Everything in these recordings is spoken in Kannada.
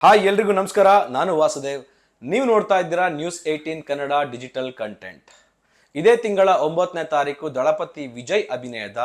ಹಾಯ್ ಎಲ್ರಿಗೂ ನಮಸ್ಕಾರ. ನಾನು ವಾಸುದೇವ್. ನೀವು ನೋಡ್ತಾ ಇದ್ದೀರಾ ನ್ಯೂಸ್ 18 ಕನ್ನಡ ಡಿಜಿಟಲ್ ಕಂಟೆಂಟ್. ಇದೇ ತಿಂಗಳ 9ನೇ ತಾರೀಕು ದಳಪತಿ ವಿಜಯ್ ಅಭಿನಯದ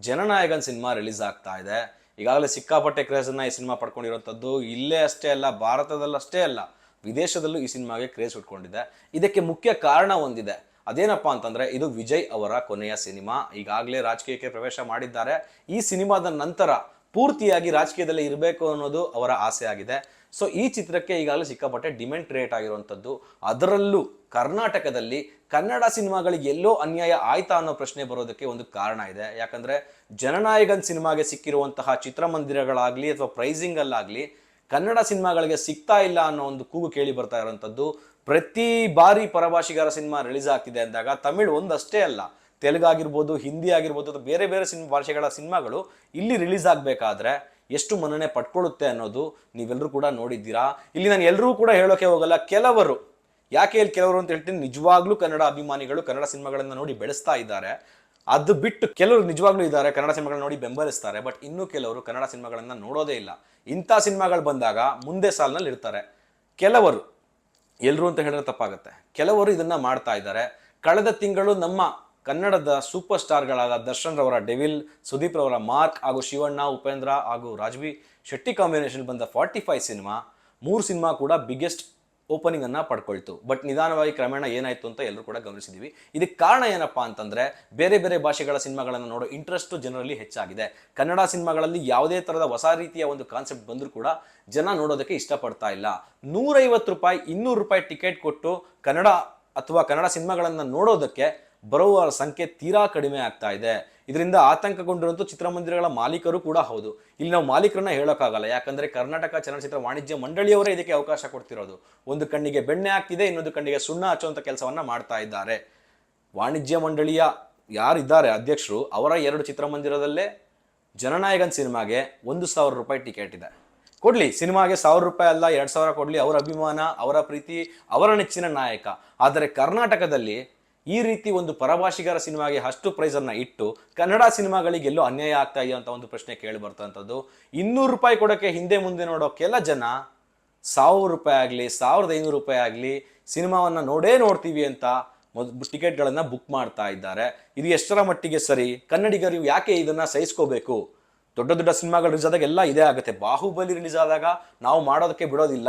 ಜನನಾಯಕನ್ ಸಿನಿಮಾ ರಿಲೀಸ್ ಆಗ್ತಾ ಇದೆ. ಈಗಾಗಲೇ ಸಿಕ್ಕಾಪಟ್ಟೆ ಕ್ರೇಜ್ ಅನ್ನ ಈ ಸಿನಿಮಾ ಪಡ್ಕೊಂಡಿರುವಂಥದ್ದು. ಇಲ್ಲೇ ಅಷ್ಟೇ ಅಲ್ಲ, ಭಾರತದಲ್ಲಷ್ಟೇ ಅಲ್ಲ, ವಿದೇಶದಲ್ಲೂ ಈ ಸಿನಿಮಾಗೆ ಕ್ರೇಜ್ ಉಟ್ಕೊಂಡಿದೆ. ಇದಕ್ಕೆ ಮುಖ್ಯ ಕಾರಣ ಒಂದಿದೆ. ಅದೇನಪ್ಪಾ ಅಂತಂದ್ರೆ ಇದು ವಿಜಯ್ ಅವರ ಕೊನೆಯ ಸಿನಿಮಾ. ಈಗಾಗಲೇ ರಾಜಕೀಯಕ್ಕೆ ಪ್ರವೇಶ ಮಾಡಿದ್ದಾರೆ. ಈ ಸಿನಿಮಾದ ನಂತರ ಪೂರ್ತಿಯಾಗಿ ರಾಜಕೀಯದಲ್ಲಿ ಇರಬೇಕು ಅನ್ನೋದು ಅವರ ಆಸೆ ಆಗಿದೆ. ಸೊ ಈ ಚಿತ್ರಕ್ಕೆ ಈಗಾಗಲೇ ಸಿಕ್ಕಾಪಟ್ಟೆ ಡಿಮ್ಯಾಂಡ್ ಕ್ರಿಯೇಟ್ ಆಗಿರುವಂಥದ್ದು. ಅದರಲ್ಲೂ ಕರ್ನಾಟಕದಲ್ಲಿ ಕನ್ನಡ ಸಿನಿಮಾಗಳಿಗೆ ಎಲ್ಲೋ ಅನ್ಯಾಯ ಆಯ್ತಾ ಅನ್ನೋ ಪ್ರಶ್ನೆ ಬರೋದಕ್ಕೆ ಒಂದು ಕಾರಣ ಇದೆ. ಯಾಕಂದ್ರೆ ಜನನಾಯಕನ್ ಸಿನಿಮಾಗೆ ಸಿಕ್ಕಿರುವಂತಹ ಚಿತ್ರಮಂದಿರಗಳಾಗ್ಲಿ ಅಥವಾ ಪ್ರೈಸಿಂಗ್ ಅಲ್ಲಾಗ್ಲಿ ಕನ್ನಡ ಸಿನಿಮಾಗಳಿಗೆ ಸಿಗ್ತಾ ಇಲ್ಲ ಅನ್ನೋ ಒಂದು ಕೂಗು ಕೇಳಿ ಬರ್ತಾ ಇರುವಂಥದ್ದು. ಪ್ರತಿ ಬಾರಿ ಪರಭಾಷಿಗರ ಸಿನಿಮಾ ರಿಲೀಸ್ ಆಗ್ತಿದೆ ಅಂದಾಗ ತಮಿಳ್ ಒಂದಷ್ಟೇ ಅಲ್ಲ, ತೆಲುಗು ಆಗಿರ್ಬೋದು, ಹಿಂದಿ ಆಗಿರ್ಬೋದು, ಅಥವಾ ಬೇರೆ ಬೇರೆ ಭಾಷೆಗಳ ಸಿನಿಮಾಗಳು ಇಲ್ಲಿ ರಿಲೀಸ್ ಆಗಬೇಕಾದ್ರೆ ಎಷ್ಟು ಮನ್ನಣೆ ಪಡ್ಕೊಳ್ಳುತ್ತೆ ಅನ್ನೋದು ನೀವೆಲ್ಲರೂ ಕೂಡ ನೋಡಿದ್ದೀರಾ. ಇಲ್ಲಿ ನಾನು ಎಲ್ಲರೂ ಕೂಡ ಹೇಳೋಕೆ ಹೋಗಲ್ಲ. ಕೆಲವರು, ಯಾಕೆ ಇಲ್ಲಿ ಕೆಲವರು ಅಂತ ಹೇಳ್ತೀನಿ, ನಿಜವಾಗ್ಲೂ ಕನ್ನಡ ಅಭಿಮಾನಿಗಳು ಕನ್ನಡ ಸಿನಿಮಾಗಳನ್ನ ನೋಡಿ ಬೆಳೆಸ್ತಾ ಇದ್ದಾರೆ. ಅದು ಬಿಟ್ಟು ಕೆಲವರು ನಿಜವಾಗ್ಲೂ ಇದ್ದಾರೆ, ಕನ್ನಡ ಸಿನಿಮಾಗಳನ್ನ ನೋಡಿ ಬೆಂಬಲಿಸ್ತಾರೆ. ಬಟ್ ಇನ್ನೂ ಕೆಲವರು ಕನ್ನಡ ಸಿನಿಮಾಗಳನ್ನ ನೋಡೋದೇ ಇಲ್ಲ. ಇಂಥ ಸಿನಿಮಾಗಳು ಬಂದಾಗ ಮುಂದೆ ಸಾಲಿನಲ್ಲಿ ಇರ್ತಾರೆ. ಕೆಲವರು, ಎಲ್ಲರೂ ಅಂತ ಹೇಳಿದ್ರೆ ತಪ್ಪಾಗುತ್ತೆ, ಕೆಲವರು ಇದನ್ನ ಮಾಡ್ತಾ ಇದ್ದಾರೆ. ಕಳೆದ ತಿಂಗಳು ನಮ್ಮ ಕನ್ನಡದ ಸೂಪರ್ ಸ್ಟಾರ್ಗಳಾದ ದರ್ಶನ್ ರವರ ಡೆವಿಲ್, ಸುದೀಪ್ ರವರ ಮಾರ್ಕ್ ಹಾಗೂ ಶಿವಣ್ಣ, ಉಪೇಂದ್ರ ಹಾಗೂ ರಾಜ್ಬಿ ಶೆಟ್ಟಿ ಕಾಂಬಿನೇಷನ್ ಬಂದ 45 ಸಿನಿಮಾ, 3 ಸಿನಿಮಾ ಕೂಡ ಬಿಗ್ಗೆಸ್ಟ್ ಓಪನಿಂಗ್ ಅನ್ನ ಪಡ್ಕೊಳ್ತು. ಬಟ್ ನಿಧಾನವಾಗಿ ಕ್ರಮೇಣ ಏನಾಯ್ತು ಅಂತ ಎಲ್ಲರೂ ಕೂಡ ಗಮನಿಸಿದೀವಿ. ಇದಕ್ಕೆ ಕಾರಣ ಏನಪ್ಪಾ ಅಂತಂದ್ರೆ ಬೇರೆ ಬೇರೆ ಭಾಷೆಗಳ ಸಿನಿಮಾಗಳನ್ನು ನೋಡೋ ಇಂಟ್ರೆಸ್ಟ್ ಜನರಲ್ಲಿ ಹೆಚ್ಚಾಗಿದೆ. ಕನ್ನಡ ಸಿನಿಮಾಗಳಲ್ಲಿ ಯಾವುದೇ ತರಹದ ಹೊಸ ರೀತಿಯ ಒಂದು ಕಾನ್ಸೆಪ್ಟ್ ಬಂದರೂ ಕೂಡ ಜನ ನೋಡೋದಕ್ಕೆ ಇಷ್ಟಪಡ್ತಾ ಇಲ್ಲ. 150 ರೂಪಾಯಿ, 200 ರೂಪಾಯಿ ಟಿಕೆಟ್ ಕೊಟ್ಟು ಕನ್ನಡ ಅಥವಾ ಕನ್ನಡ ಸಿನಿಮಾಗಳನ್ನ ನೋಡೋದಕ್ಕೆ ಬರುವವರ ಸಂಖ್ಯೆ ತೀರಾ ಕಡಿಮೆ ಆಗ್ತಾ ಇದೆ. ಇದರಿಂದ ಆತಂಕಗೊಂಡಿರುವಂಥ ಚಿತ್ರಮಂದಿರಗಳ ಮಾಲೀಕರು ಕೂಡ ಹೌದು. ಇಲ್ಲಿ ನಾವು ಮಾಲೀಕರನ್ನ ಹೇಳೋಕ್ಕಾಗಲ್ಲ, ಯಾಕಂದ್ರೆ ಕರ್ನಾಟಕ ಚಲನಚಿತ್ರ ವಾಣಿಜ್ಯ ಮಂಡಳಿಯವರೇ ಇದಕ್ಕೆ ಅವಕಾಶ ಕೊಡ್ತಿರೋದು. ಒಂದು ಕಣ್ಣಿಗೆ ಬೆಣ್ಣೆ ಹಾಕ್ತಿದೆ, ಇನ್ನೊಂದು ಕಣ್ಣಿಗೆ ಸುಣ್ಣ ಹಚ್ಚುವಂಥ ಕೆಲಸವನ್ನ ಮಾಡ್ತಾ ಇದ್ದಾರೆ. ವಾಣಿಜ್ಯ ಮಂಡಳಿಯ ಯಾರಿದ್ದಾರೆ ಅಧ್ಯಕ್ಷರು, ಅವರ 2 ಚಿತ್ರಮಂದಿರದಲ್ಲೇ ಜನನಾಯಕನ್ ಸಿನಿಮಾಗೆ 1,000 ರೂಪಾಯಿ ಟಿಕೆಟ್ ಇದೆ. ಕೊಡ್ಲಿ, ಸಿನಿಮಾಗೆ 1,000 ರೂಪಾಯಿ ಅಲ್ಲ 2,000 ಕೊಡ್ಲಿ, ಅವರ ಅಭಿಮಾನ, ಅವರ ಪ್ರೀತಿ, ಅವರ ನೆಚ್ಚಿನ ನಾಯಕ. ಆದರೆ ಕರ್ನಾಟಕದಲ್ಲಿ ಈ ರೀತಿ ಒಂದು ಪರಭಾಷಿಗರ ಸಿನಿಮಾಗೆ ಅಷ್ಟು ಪ್ರೈಸ್ ಅನ್ನ ಇಟ್ಟು ಕನ್ನಡ ಸಿನಿಮಾಗಳಿಗೆ ಎಲ್ಲೋ ಅನ್ಯಾಯ ಆಗ್ತಾ ಇದೆ ಅಂತ ಒಂದು ಪ್ರಶ್ನೆ ಕೇಳಿ ಬರ್ತಂಥದ್ದು. 200 ರೂಪಾಯಿ ಕೊಡೋಕೆ ಹಿಂದೆ ಮುಂದೆ ನೋಡೋ ಕೆಲ ಜನ 1,000 ರೂಪಾಯಿ ಆಗಲಿ 1,500 ರೂಪಾಯಿ ಆಗಲಿ ಸಿನಿಮಾವನ್ನ ನೋಡ್ತೀವಿ ಅಂತ ಟಿಕೆಟ್ಗಳನ್ನ ಬುಕ್ ಮಾಡ್ತಾ ಇದ್ದಾರೆ. ಇದು ಎಷ್ಟರ ಮಟ್ಟಿಗೆ ಸರಿ? ಕನ್ನಡಿಗರು ಯಾಕೆ ಇದನ್ನ ಸಹಿಸ್ಕೋಬೇಕು? ದೊಡ್ಡ ದೊಡ್ಡ ಸಿನಿಮಾಗಳು ರಿಲೀಸ್ ಆದಾಗ ಎಲ್ಲ ಇದೇ ಆಗುತ್ತೆ. ಬಾಹುಬಲಿ ರಿಲೀಸ್ ಆದಾಗ ನಾವು ಮಾಡೋದಕ್ಕೆ ಬಿಡೋದಿಲ್ಲ,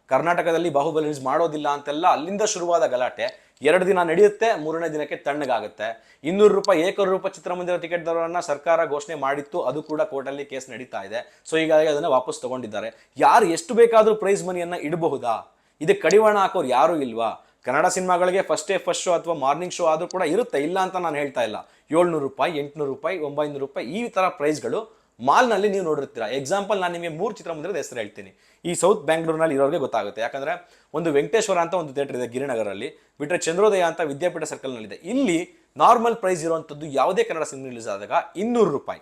ಕರ್ನಾಟಕದಲ್ಲಿ ಬಾಹುಬಲಿ ರಿಲೀಸ್ ಮಾಡೋದಿಲ್ಲ ಅಂತೆಲ್ಲ ಅಲ್ಲಿಂದ ಶುರುವಾದ ಗಲಾಟೆ 2 ದಿನ ನಡೆಯುತ್ತೆ, 3ನೇ ದಿನಕ್ಕೆ ತಣ್ಣಗಾಗುತ್ತೆ. 200 ರೂಪಾಯಿ ಏಕರೂಪ ಚಿತ್ರಮಂದಿರ ಟಿಕೆಟ್ ದರವನ್ನ ಸರ್ಕಾರ ಘೋಷಣೆ ಮಾಡಿತ್ತು, ಅದು ಕೂಡ ಕೋರ್ಟಲ್ಲಿ ಕೇಸ್ ನಡೀತಾ ಇದೆ. ಸೊ ಹೀಗಾಗಿ ಅದನ್ನ ವಾಪಸ್ ತಗೊಂಡಿದ್ದಾರೆ. ಯಾರು ಎಷ್ಟು ಬೇಕಾದ್ರೂ ಪ್ರೈಸ್ ಮನಿಯನ್ನ ಇಡಬಹುದಾ? ಇದಕ್ಕೆ ಕಡಿವಾಣ ಹಾಕೋರು ಯಾರು ಇಲ್ವಾ? ಕನ್ನಡ ಸಿನಿಮಾಗಳಿಗೆ ಫಸ್ಟ್ ಶೋ ಅಥವಾ ಮಾರ್ನಿಂಗ್ ಶೋ ಆದ್ರೂ ಕೂಡ ಇರುತ್ತೆ, ಇಲ್ಲ ಅಂತ ನಾನು ಹೇಳ್ತಾ ಇಲ್ಲ. 700 ರೂಪಾಯಿ, 800 ರೂಪಾಯಿ, 900 ರೂಪಾಯಿ ಈ ತರ ಪ್ರೈಸ್ಗಳು ಮಾಲ್ನಲ್ಲಿ ನೀವು ನೋಡಿರ್ತೀರಾ. ಎಕ್ಸಾಂಪಲ್ ನಾನು ನಿಮಗೆ 3 ಚಿತ್ರಮಂದಿರದ ಹೆಸರು ಹೇಳ್ತೀನಿ. ಈ ಸೌತ್ ಬ್ಯಾಂಗ್ಳೂರ್ನಲ್ಲಿ ಇರೋರಿಗೆ ಗೊತ್ತಾಗುತ್ತೆ. ಯಾಕಂದ್ರೆ ಒಂದು ವೆಂಕಟೇಶ್ವರ ಅಂತ ಒಂದು ಥಿಯೇಟರ್ ಇದೆ ಗಿರಿನಗರಲ್ಲಿ, ಬಿಟ್ಟರೆ ಚಂದ್ರೋದಯ ಅಂತ ವಿದ್ಯಾಪೀಠ ಸರ್ಕಲ್ನಲ್ಲಿದೆ. ಇಲ್ಲಿ ನಾರ್ಮಲ್ ಪ್ರೈಸ್ ಇರುವಂಥದ್ದು ಯಾವುದೇ ಕನ್ನಡ ಸಿನಿಮಾ ರಿಲೀಸ್ ಆದಾಗ 200 ರೂಪಾಯಿ.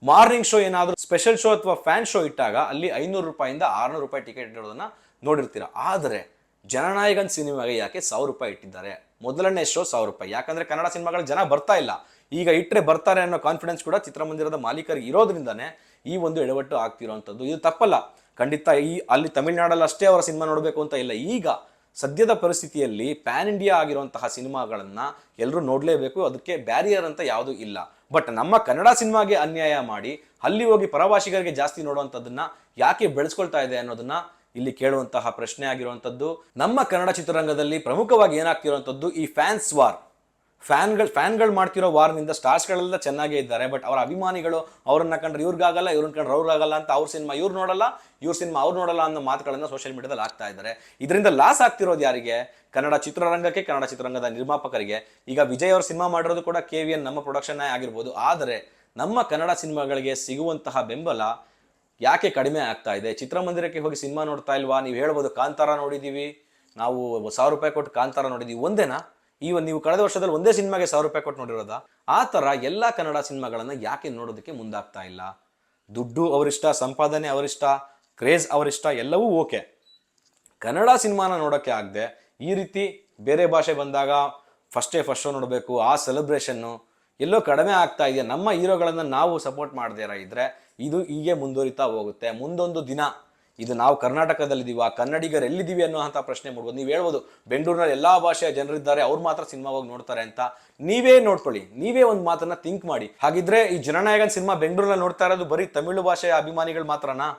ಮಾರ್ನಿಂಗ್ ಶೋ ಏನಾದರೂ ಸ್ಪೆಷಲ್ ಶೋ ಅಥವಾ ಫ್ಯಾನ್ ಶೋ ಇಟ್ಟಾಗ ಅಲ್ಲಿ 500 ರೂಪಾಯಿಂದ 600 ರೂಪಾಯಿ ಟಿಕೆಟ್ ಇರೋದನ್ನ ನೋಡಿರ್ತೀರಾ. ಆದರೆ ಜನನಾಯಕನ್ ಸಿನಿಮಾಗೆ ಯಾಕೆ 1,000 ರೂಪಾಯಿ ಇಟ್ಟಿದ್ದಾರೆ? ಮೊದಲನೇ ಶೋ 1,000 ರೂಪಾಯಿ. ಯಾಕಂದ್ರೆ ಕನ್ನಡ ಸಿನಿಮಾಗಳ ಜನ ಬರ್ತಾ ಇಲ್ಲ, ಈಗ ಇಟ್ಟರೆ ಬರ್ತಾರೆ ಅನ್ನೋ ಕಾನ್ಫಿಡೆನ್ಸ್ ಕೂಡ ಚಿತ್ರಮಂದಿರದ ಮಾಲೀಕರಿಗೆ ಇರೋದ್ರಿಂದಾನೇ ಈ ಒಂದು ಎಡವಟ್ಟು ಆಗ್ತಿರೋವಂಥದ್ದು. ಇದು ತಪ್ಪಲ್ಲ ಖಂಡಿತ. ಅಲ್ಲಿ ತಮಿಳುನಾಡಲ್ಲಿ ಅಷ್ಟೇ ಅವರ ಸಿನಿಮಾ ನೋಡಬೇಕು ಅಂತ ಇಲ್ಲ. ಈಗ ಸದ್ಯದ ಪರಿಸ್ಥಿತಿಯಲ್ಲಿ ಪ್ಯಾನ್ ಇಂಡಿಯಾ ಆಗಿರುವಂತಹ ಸಿನಿಮಾಗಳನ್ನ ಎಲ್ಲರೂ ನೋಡಲೇಬೇಕು, ಅದಕ್ಕೆ ಬ್ಯಾರಿಯರ್ ಅಂತ ಯಾವುದೂ ಇಲ್ಲ. ಬಟ್ ನಮ್ಮ ಕನ್ನಡ ಸಿನಿಮಾಗೆ ಅನ್ಯಾಯ ಮಾಡಿ ಅಲ್ಲಿ ಹೋಗಿ ಪರಭಾಷಿಗರಿಗೆ ಜಾಸ್ತಿ ನೋಡುವಂಥದ್ದನ್ನ ಯಾಕೆ ಬೆಳೆಸ್ಕೊಳ್ತಾ ಇದೆ ಅನ್ನೋದನ್ನ ಇಲ್ಲಿ ಕೇಳುವಂತಹ ಪ್ರಶ್ನೆ ಆಗಿರುವಂಥದ್ದು. ನಮ್ಮ ಕನ್ನಡ ಚಿತ್ರರಂಗದಲ್ಲಿ ಪ್ರಮುಖವಾಗಿ ಏನಾಗ್ತಿರುವಂಥದ್ದು ಈ ಫ್ಯಾನ್ಸ್ ವಾರ್. ಫ್ಯಾನ್ಗಳು ಮಾಡ್ತಿರೋ ವಾರ್ನಿಂದ ಸ್ಟಾರ್ಸ್ಗಳೆಲ್ಲ ಚೆನ್ನಾಗೇ ಇದ್ದಾರೆ, ಬಟ್ ಅವರ ಅಭಿಮಾನಿಗಳು ಅವ್ರನ್ನ ಕಂಡ್ರೆ ಇವ್ರಿಗಾಗಲ್ಲ, ಇವ್ರನ್ನ ಕಂಡ್ರೆ ಅವ್ರಿಗಾಗಲ್ಲ ಅಂತ ಅವ್ರ ಸಿನಿಮಾ ಇವ್ರು ನೋಡಲ್ಲ, ಇವ್ರ ಸಿನಿಮಾ ಅವ್ರು ನೋಡಲ್ಲ ಅನ್ನೋ ಮಾತುಗಳನ್ನ ಸೋಷಿಯಲ್ ಮೀಡಿಯಾದಲ್ಲಿ ಆಗ್ತಾ ಇದ್ದಾರೆ. ಇದರಿಂದ ಲಾಸ್ ಆಗ್ತಿರೋದು ಯಾರಿಗೆ? ಕನ್ನಡ ಚಿತ್ರರಂಗಕ್ಕೆ, ಕನ್ನಡ ಚಿತ್ರರಂಗದ ನಿರ್ಮಾಪಕರಿಗೆ. ಈಗ ವಿಜಯ್ ಅವ್ರ ಸಿನಿಮಾ ಮಾಡಿರೋದು ಕೂಡ KVN ನಮ್ಮ ಪ್ರೊಡಕ್ಷನ್ ಆಗಿರ್ಬೋದು. ಆದರೆ ನಮ್ಮ ಕನ್ನಡ ಸಿನಿಮಾಗಳಿಗೆ ಸಿಗುವಂತಹ ಬೆಂಬಲ ಯಾಕೆ ಕಡಿಮೆ ಆಗ್ತಾ ಇದೆ? ಚಿತ್ರಮಂದಿರಕ್ಕೆ ಹೋಗಿ ಸಿನಿಮಾ ನೋಡ್ತಾ ಇಲ್ವಾ? ನೀವು ಹೇಳ್ಬೋದು ಕಾಂತಾರ ನೋಡಿದೀವಿ ನಾವು, 1,000 ರೂಪಾಯಿ ಕೊಟ್ಟು ಕಾಂತಾರ ನೋಡಿದೀವಿ. ಒಂದೇನಾ? ನೀವು ಕಳೆದ ವರ್ಷದಲ್ಲಿ ಒಂದೇ ಸಿನಿಮಾಗೆ 1,000 ರೂಪಾಯಿ ಕೊಟ್ಟು ನೋಡಿರೋದಾ? ಆ ಥರ ಎಲ್ಲ ಕನ್ನಡ ಸಿನಿಮಾಗಳನ್ನ ಯಾಕೆ ನೋಡೋದಕ್ಕೆ ಮುಂದಾಗ್ತಾ ಇಲ್ಲ? ದುಡ್ಡು ಅವರಿಷ್ಟ, ಸಂಪಾದನೆ ಅವರಿಷ್ಟ, ಕ್ರೇಜ್ ಅವರಿಷ್ಟ, ಎಲ್ಲವೂ ಓಕೆ. ಕನ್ನಡ ಸಿನಿಮಾನ ನೋಡೋಕ್ಕೆ ಆಗದೆ ಈ ರೀತಿ ಬೇರೆ ಭಾಷೆ ಬಂದಾಗ ಫಸ್ಟ್ ಶೋ ನೋಡಬೇಕು, ಆ ಸೆಲೆಬ್ರೇಷನ್ನು ಎಲ್ಲೋ ಕಡಿಮೆ ಆಗ್ತಾ ಇದೆ. ನಮ್ಮ ಹೀರೋಗಳನ್ನು ನಾವು ಸಪೋರ್ಟ್ ಮಾಡದೇ ಇದ್ರೆ ಇದು ಹೀಗೆ ಮುಂದುವರಿತಾ ಹೋಗುತ್ತೆ. ಮುಂದೊಂದು ದಿನ ಇದು ನಾವು ಕರ್ನಾಟಕದಲ್ಲಿದ್ದೀವ, ಕನ್ನಡಿಗರು ಎಲ್ಲಿದ್ದೀವಿ ಅನ್ನೋಂಥ ಪ್ರಶ್ನೆ ಮಾಡ್ಬೋದು. ನೀವು ಹೇಳ್ಬೋದು ಬೆಂಗಳೂರಿನಲ್ಲಿ ಎಲ್ಲ ಭಾಷೆಯ ಜನರಿದ್ದಾರೆ, ಅವ್ರು ಮಾತ್ರ ಸಿನಿಮಾ ಹೋಗಿ ನೋಡ್ತಾರೆ ಅಂತ. ನೀವೇ ನೋಡ್ಕೊಳ್ಳಿ, ನೀವೇ ಒಂದು ಮಾತನ್ನ ಥಿಂಕ್ ಮಾಡಿ. ಹಾಗಿದ್ರೆ ಈ ಜನನಾಯಕನ್ ಸಿನಿಮಾ ಬೆಂಗಳೂರಲ್ಲಿ ನೋಡ್ತಾ ಇರೋದು ಬರೀ ತಮಿಳು ಭಾಷೆಯ ಅಭಿಮಾನಿಗಳು ಮಾತ್ರನಾ?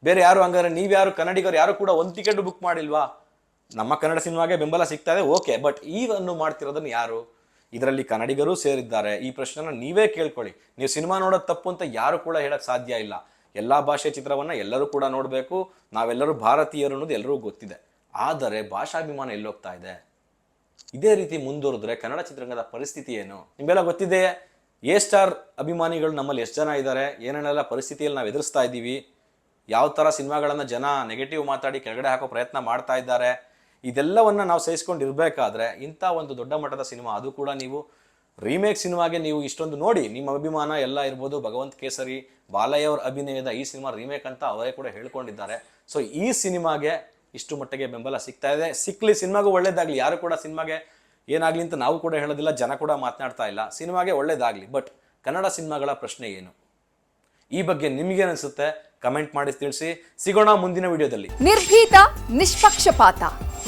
ಬೇರೆ ಯಾರು? ಹಂಗಾರೆ ನೀವ್ಯಾರು ಕನ್ನಡಿಗರು ಯಾರು ಕೂಡ ಒಂದು ಟಿಕೆಟ್ ಬುಕ್ ಮಾಡಿಲ್ವಾ? ನಮ್ಮ ಕನ್ನಡ ಸಿನಿಮಾಗೆ ಬೆಂಬಲ ಸಿಗ್ತಾ ಇದೆ, ಓಕೆ, ಬಟ್ ಇವನ್ನು ಮಾಡ್ತಿರೋದನ್ನು ಯಾರು? ಇದರಲ್ಲಿ ಕನ್ನಡಿಗರು ಸೇರಿದ್ದಾರೆ. ಈ ಪ್ರಶ್ನೆನ ನೀವೇ ಕೇಳ್ಕೊಳ್ಳಿ. ನೀವು ಸಿನಿಮಾ ನೋಡೋದು ತಪ್ಪು ಅಂತ ಯಾರು ಕೂಡ ಹೇಳಕ್ ಸಾಧ್ಯ ಇಲ್ಲ. ಎಲ್ಲ ಭಾಷೆಯ ಚಿತ್ರವನ್ನ ಎಲ್ಲರೂ ಕೂಡ ನೋಡಬೇಕು. ನಾವೆಲ್ಲರೂ ಭಾರತೀಯರು ಅನ್ನೋದು ಎಲ್ಲರಿಗೂ ಗೊತ್ತಿದೆ. ಆದರೆ ಭಾಷಾಭಿಮಾನ ಎಲ್ಲೋಗ್ತಾ ಇದೆ? ಇದೇ ರೀತಿ ಮುಂದುವರೆದ್ರೆ ಕನ್ನಡ ಚಿತ್ರರಂಗದ ಪರಿಸ್ಥಿತಿ ಏನು? ನಿಮ್ಗೆಲ್ಲ ಗೊತ್ತಿದೆ. ಎ ಸ್ಟಾರ್ ಅಭಿಮಾನಿಗಳು ನಮ್ಮಲ್ಲಿ ಎಷ್ಟು ಜನ ಇದ್ದಾರೆ, ಏನೇನೆಲ್ಲ ಪರಿಸ್ಥಿತಿಯಲ್ಲಿ ನಾವು ಎದುರಿಸ್ತಾ ಇದ್ದೀವಿ, ಯಾವ ಥರ ಸಿನಿಮಾಗಳನ್ನು ಜನ ನೆಗೆಟಿವ್ ಮಾತಾಡಿ ಕೆಳಗಡೆ ಹಾಕೋ ಪ್ರಯತ್ನ ಮಾಡ್ತಾ ಇದ್ದಾರೆ. ಇದೆಲ್ಲವನ್ನ ನಾವು ಸಹಿಸ್ಕೊಂಡಿರ್ಬೇಕಾದ್ರೆ ಇಂಥ ಒಂದು ದೊಡ್ಡ ಮಟ್ಟದ ಸಿನಿಮಾ, ಅದು ಕೂಡ ನೀವು ರೀಮೇಕ್ ಸಿನಿಮಾಗೆ ನೀವು ಇಷ್ಟೊಂದು ನೋಡಿ, ನಿಮ್ಮ ಅಭಿಮಾನ ಎಲ್ಲ ಇರ್ಬೋದು. ಭಗವಂತ ಕೇಸರಿ ಬಾಲಯ್ಯ ಅವರ ಅಭಿನಯದ ಈ ಸಿನಿಮಾ ರೀಮೇಕ್ ಅಂತ ಅವರೇ ಕೂಡ ಹೇಳ್ಕೊಂಡಿದ್ದಾರೆ. ಸೊ ಈ ಸಿನಿಮಾಗೆ ಇಷ್ಟು ಮಟ್ಟಿಗೆ ಬೆಂಬಲ ಸಿಗ್ತಾ ಇದೆ. ಸಿಕ್ಲಿ, ಸಿನಿಮಾಗೂ ಒಳ್ಳೇದಾಗ್ಲಿ. ಯಾರು ಕೂಡ ಸಿನಿಮಾಗೆ ಏನಾಗ್ಲಿ ಅಂತ ನಾವು ಕೂಡ ಹೇಳೋದಿಲ್ಲ, ಜನ ಕೂಡ ಮಾತನಾಡ್ತಾ ಇಲ್ಲ. ಸಿನಿಮಾಗೆ ಒಳ್ಳೇದಾಗ್ಲಿ. ಬಟ್ ಕನ್ನಡ ಸಿನಿಮಾಗಳ ಪ್ರಶ್ನೆ ಏನು? ಈ ಬಗ್ಗೆ ನಿಮ್ಗೇನ್ ಅನ್ಸುತ್ತೆ? ಕಮೆಂಟ್ ಮಾಡಿ ತಿಳಿಸಿ. ಸಿಗೋಣ ಮುಂದಿನ ವಿಡಿಯೋದಲ್ಲಿ. ನಿರ್ಭೀತ, ನಿಷ್ಪಕ್ಷಪಾತ,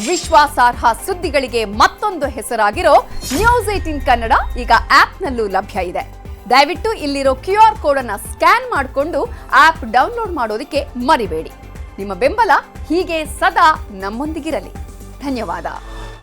ವಿಶ್ವಾಸಾರ್ಹ ಸುದ್ದಿಗಳಿಗೆ ಮತ್ತೊಂದು ಹೆಸರಾಗಿರೋ ನ್ಯೂಸ್18 ಕನ್ನಡ ಈಗ ಆಪ್ನಲ್ಲೂ ಲಭ್ಯ ಇದೆ. ದಯವಿಟ್ಟು ಇಲ್ಲಿರೋ QR ಕೋಡ್ ಅನ್ನ ಸ್ಕ್ಯಾನ್ ಮಾಡಿಕೊಂಡು ಆಪ್ ಡೌನ್ಲೋಡ್ ಮಾಡೋದಕ್ಕೆ ಮರಿಬೇಡಿ. ನಿಮ್ಮ ಬೆಂಬಲ ಹೀಗೆ ಸದಾ ನಮ್ಮೊಂದಿಗಿರಲಿ. ಧನ್ಯವಾದ.